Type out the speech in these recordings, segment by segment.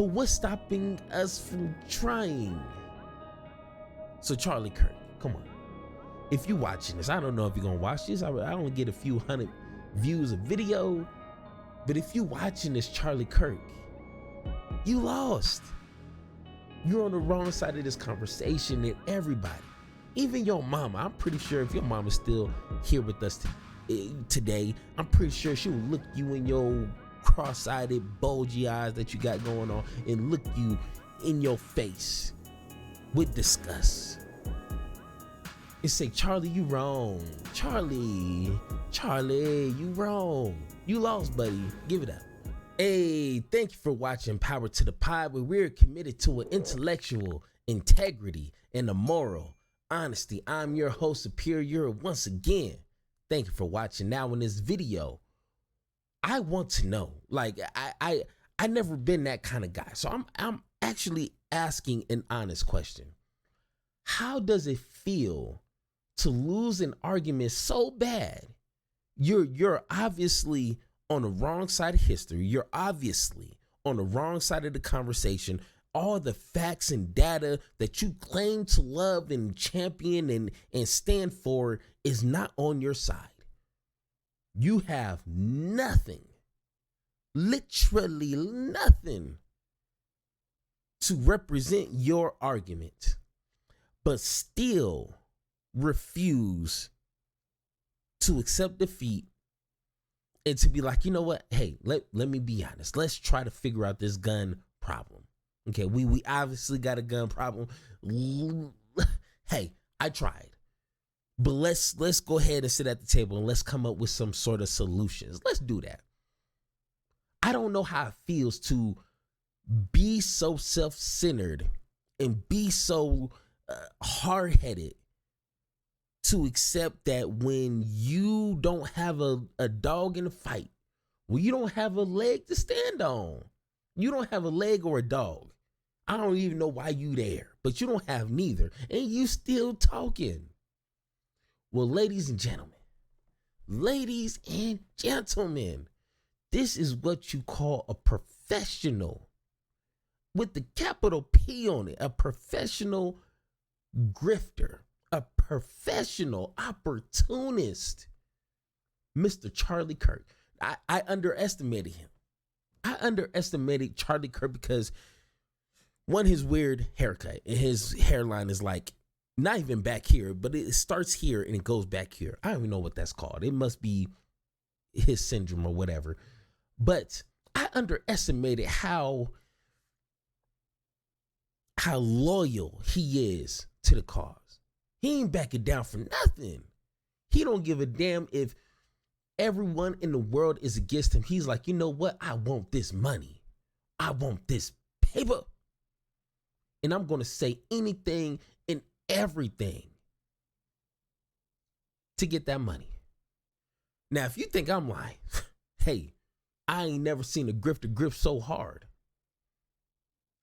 But what's stopping us from trying? So Charlie Kirk, come on. If you're watching this, I don't know if you're gonna watch this. I only get a few hundred views a video. But if you're watching this, Charlie Kirk, you lost. You're on the wrong side of this conversation, and everybody, even your mama, I'm pretty sure if your mama's still here with us today, I'm pretty sure she will look you in your cross-eyed, bulgy eyes that you got going on and look you in your face with disgust and say, Charlie, you wrong. Charlie, you wrong. You lost, buddy. Give it up. Hey, thank you for watching Power to the Pod, where we're committed to an intellectual integrity and a moral honesty. I'm your host, Superior, once again. Thank you for watching. Now in this video, I want to know, like, I never been that kind of guy. So I'm actually asking an honest question. How does it feel to lose an argument so bad? You're obviously on the wrong side of history. You're obviously on the wrong side of the conversation. All the facts and data that you claim to love and champion and stand for is not on your side. You have nothing, literally nothing, to represent your argument, but still refuse to accept defeat and to be like, you know what? Hey, let me be honest. Let's try to figure out this gun problem. Okay, we obviously got a gun problem. Hey, I tried. But let's go ahead and sit at the table and let's come up with some sort of solutions. Let's do that. I don't know how it feels to be so self-centered and be so hard-headed to accept that when you don't have a dog in the fight, when you don't have a leg to stand on, you don't have a leg or a dog. I don't even know why you there, but you don't have neither, and you still talking. Well, ladies and gentlemen, this is what you call a professional, with the capital P on it, a professional grifter, a professional opportunist, Mr. Charlie Kirk. I underestimated him. I underestimated Charlie Kirk because, one, his weird haircut, and his hairline is like not even back here, but it starts here and it goes back here. I don't even know what that's called. It must be his syndrome or whatever. But I underestimated how loyal he is to the cause. He ain't backing down for nothing. He don't give a damn if everyone in the world is against him. He's like, you know what? I want this money. I want this paper. And I'm going to say anything and everything to get that money. Now, if you think I'm lying, hey, I ain't never seen a grifter grip so hard.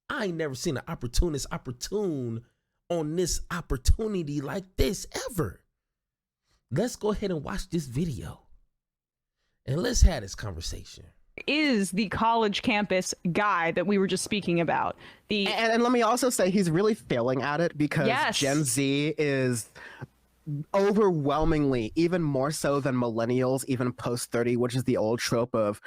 I ain't never seen an opportunist opportune on this opportunity like this ever. Let's go ahead and watch this video and let's have this conversation. Is the college campus guy that we were just speaking about. And let me also say he's really failing at it because Gen Z is overwhelmingly, even more so than millennials, even post 30, which is the old trope of,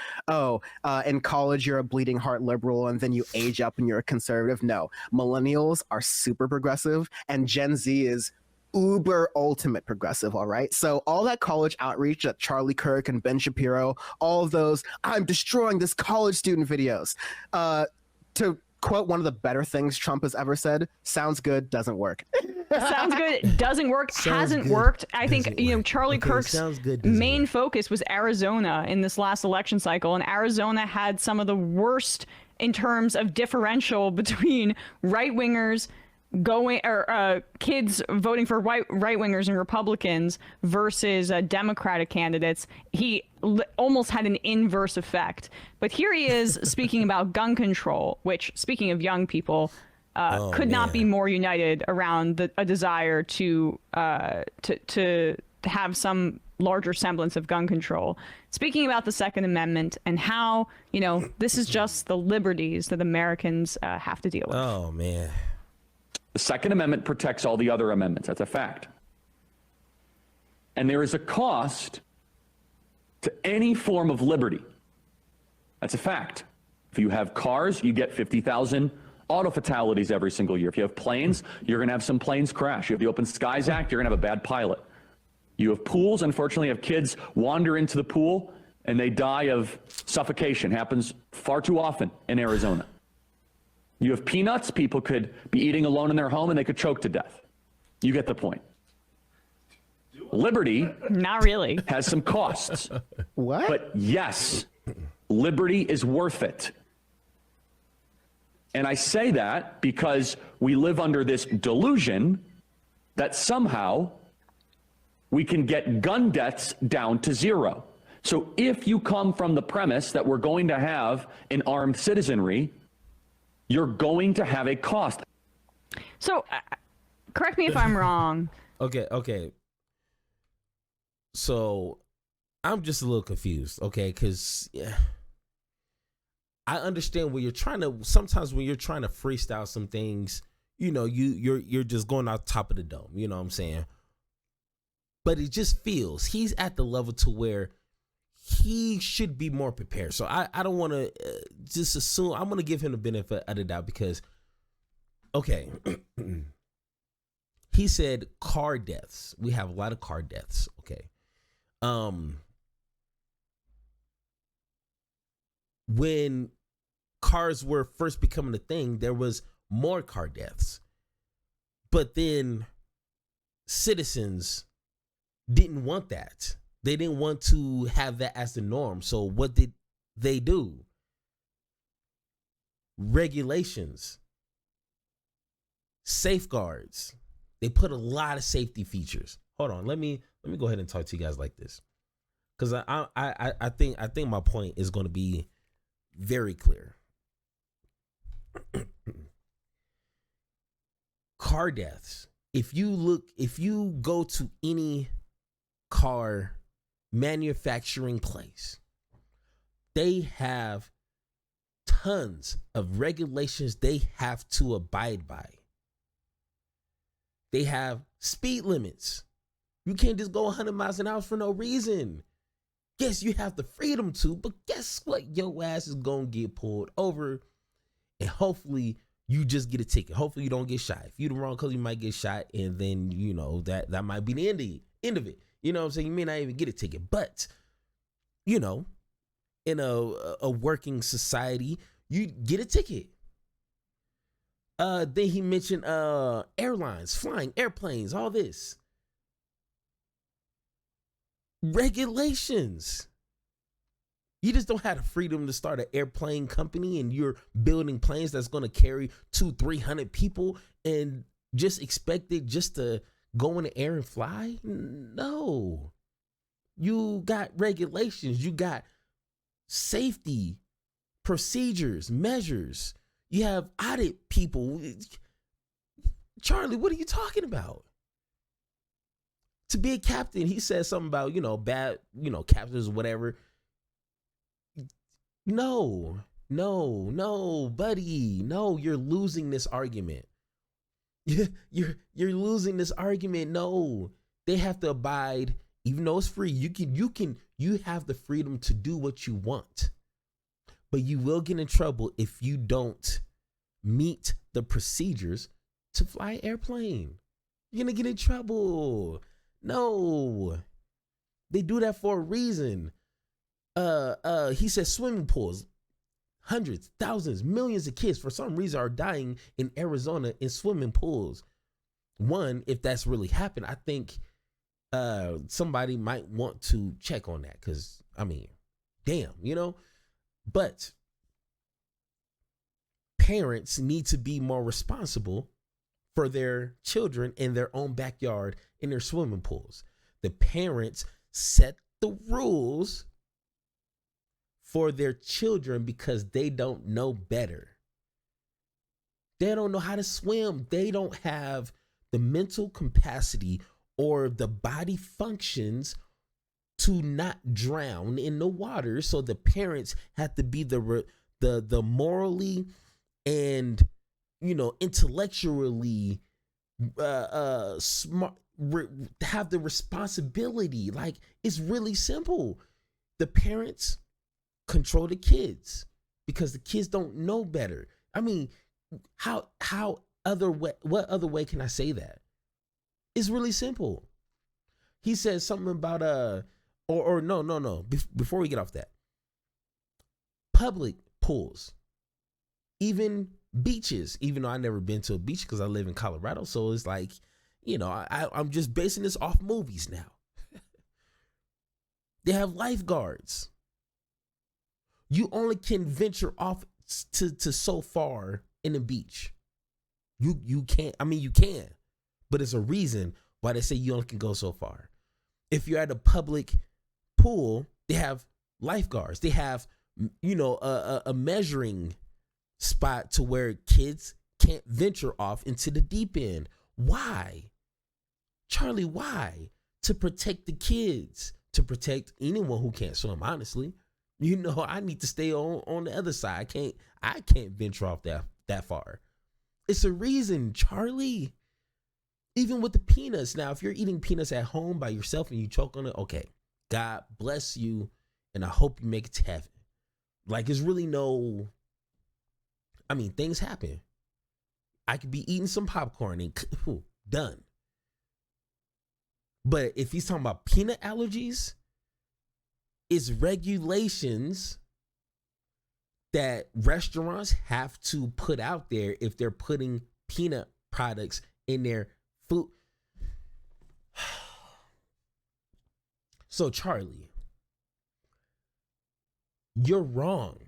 in college you're a bleeding heart liberal and then you age up and you're a conservative. No, millennials are super progressive and Gen Z is uber ultimate progressive. All right, so all that college outreach that Charlie Kirk and Ben Shapiro, all of those I'm destroying this college student videos, to quote one of the better things Trump has ever said, sounds good, doesn't work. Sounds good, doesn't work, hasn't worked. I think, you know, Charlie Kirk's main focus was Arizona in this last election cycle, and Arizona had some of the worst in terms of differential between right-wingers kids voting for right-wingers and Republicans versus Democratic candidates. He almost had an inverse effect. But here he is speaking about gun control, which, speaking of young people, could not be more united around a desire to have some larger semblance of gun control, speaking about the Second Amendment and how, this is just the liberties that Americans have to deal with. Oh, man. The Second Amendment protects all the other amendments. That's a fact. And there is a cost to any form of liberty. That's a fact. If you have cars, you get 50,000 auto fatalities every single year. If you have planes, you're going to have some planes crash. You have the Open Skies Act, you're going to have a bad pilot. You have pools, unfortunately, you have kids wander into the pool and they die of suffocation. Happens far too often in Arizona. You have peanuts, people could be eating alone in their home and they could choke to death. You get the point. Liberty not really has some costs. What? But yes, liberty is worth it. And I say that because we live under this delusion that somehow we can get gun deaths down to zero. So if you come from the premise that we're going to have an armed citizenry, you're going to have a cost. So correct me if I'm wrong. Okay. So I'm just a little confused, okay? Because I understand when you're trying to, sometimes when you're trying to freestyle some things, you're just going out top of the dome, you know what I'm saying? But it just feels he's at the level to where he should be more prepared. So I don't want to just assume. I'm going to give him the benefit of the doubt because, okay, he said car deaths. We have a lot of car deaths. Okay. When cars were first becoming a thing, there was more car deaths. But then citizens didn't want that. They didn't want to have that as the norm. So what did they do? Regulations, safeguards. They put a lot of safety features. Hold on, let me go ahead and talk to you guys like this, because I think my point is going to be very clear. Car deaths. If you go to any car manufacturing place, they have tons of regulations they have to abide by. They have speed limits. You can't just go 100 miles an hour for no reason. Yes, you have the freedom to, but guess what? Your ass is going to get pulled over, and hopefully you just get a ticket. Hopefully you don't get shot. If you're the wrong color, you might get shot, and then, that might be the end of it. You know what I'm saying? You may not even get a ticket, but, in a working society, you get a ticket. Then he mentioned airlines, flying, airplanes, all this. Regulations. You just don't have the freedom to start an airplane company and you're building planes that's going to carry 200-300 people and just expect it just to go in the air and fly? No. You got regulations. You got safety procedures, measures. You have audit people. Charlie, what are you talking about? To be a captain, he said something about, bad, captains or whatever. No, buddy. No, you're losing this argument. You're losing this argument. No, they have to abide, even though it's free. You have the freedom to do what you want, but you will get in trouble if you don't meet the procedures to fly an airplane. You're gonna get in trouble. No, they do that for a reason. He said swimming pools, hundreds, thousands, millions of kids for some reason are dying in Arizona in swimming pools. One, if that's really happened, I think somebody might want to check on that, because damn, but parents need to be more responsible for their children in their own backyard in their swimming pools. The parents set the rules for their children because they don't know better. They don't know how to swim. They don't have the mental capacity or the body functions to not drown in the water. So the parents have to be the morally and, you know, intellectually smart, have the responsibility. Like, it's really simple. The parents control the kids because the kids don't know better. I mean, what other way can I say that? It's really simple. He says something about no. Before we get off that, public pools, even beaches. Even though I never been to a beach because I live in Colorado, so it's like, you know, I'm just basing this off movies now. They have lifeguards. You only can venture off to so far in the beach. You can't. I mean, you can, but it's a reason why they say you only can go so far. If you're at a public pool, they have lifeguards. They have, you know, a measuring spot to where kids can't venture off into the deep end. Why? Charlie, why? To protect the kids, to protect anyone who can't swim, honestly. You know, I need to stay on the other side. I can't venture off that far. It's a reason, Charlie. Even with the peanuts. Now, if you're eating peanuts at home by yourself and you choke on it, okay, God bless you, and I hope you make it to heaven. Like, it's really no, I mean, things happen. I could be eating some popcorn and done. But if he's talking about peanut allergies, it's regulations that restaurants have to put out there if they're putting peanut products in their food. So, Charlie, you're wrong.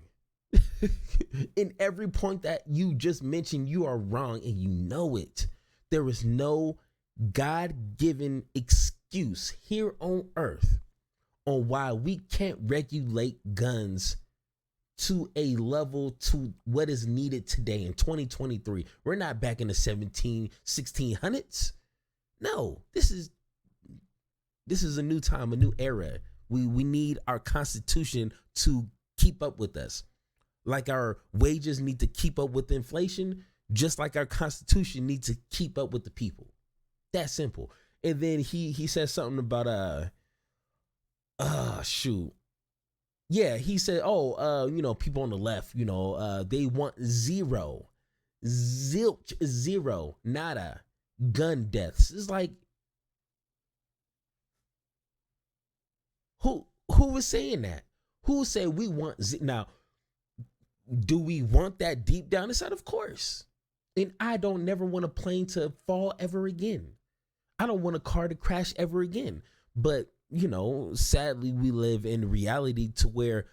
In every point that you just mentioned, you are wrong, and you know it. There is no God-given excuse here on earth on why we can't regulate guns to a level to what is needed today in 2023. We're not back in the 1600s. No, this is a new time, a new era. We need our Constitution to keep up with us. Like our wages need to keep up with inflation, just like our Constitution needs to keep up with the people. That simple. And then he says something about shoot. Yeah, he said, you know, people on the left, you know, they want zero, nada, gun deaths. It's like, who was saying that? Who said we want now? Do we want that deep down inside? Of course. And I don't never want a plane to fall ever again. I don't want a car to crash ever again. But, you know, sadly, we live in reality to where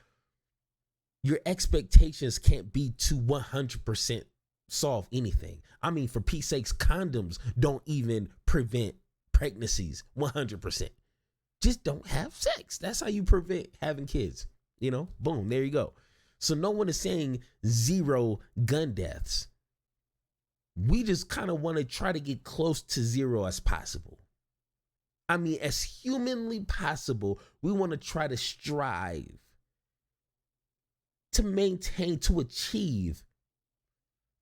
your expectations can't be to 100% solve anything. I mean, for Pete's sakes, condoms don't even prevent pregnancies 100%. Just don't have sex. That's how you prevent having kids. You know, boom, there you go. So no one is saying zero gun deaths. We just kind of want to try to get close to zero as possible. I mean, as humanly possible, we want to try to strive to maintain, to achieve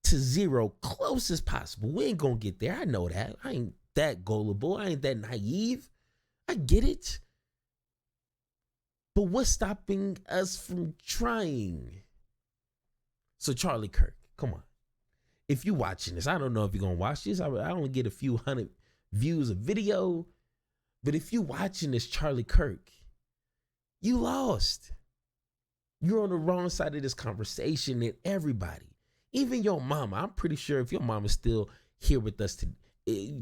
to zero close as possible. We ain't going to get there. I know that. I ain't that gullible. I ain't that naive. I get it. But what's stopping us from trying? So Charlie Kirk, come on. If you're watching this, I don't know if you're going to watch this. I only get a few hundred views of video. But if you're watching this, Charlie Kirk, you lost. You're on the wrong side of this conversation, and everybody, even your mama, I'm pretty sure if your mama's still here with us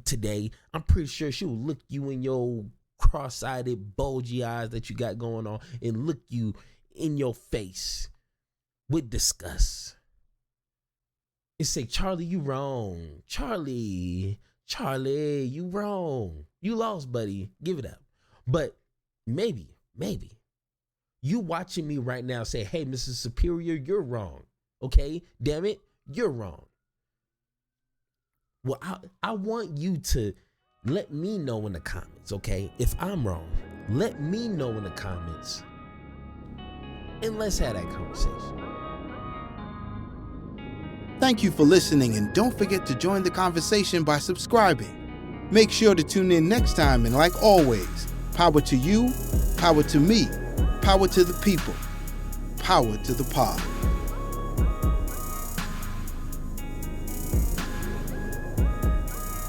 today, I'm pretty sure she'll look you in your cross-eyed, bulgy eyes that you got going on and look you in your face with disgust and say, Charlie, you wrong. Charlie, you wrong. You lost, buddy. Give it up. But maybe you watching me right now say, hey, Mrs. Superior, you're wrong. Okay? Damn it, you're wrong. Well, I want you to let me know in the comments, okay? If I'm wrong, let me know in the comments. And let's have that conversation. Thank you for listening, and don't forget to join the conversation by subscribing. Make sure to tune in next time, and like always, power to you, power to me, power to the people, power to the pod.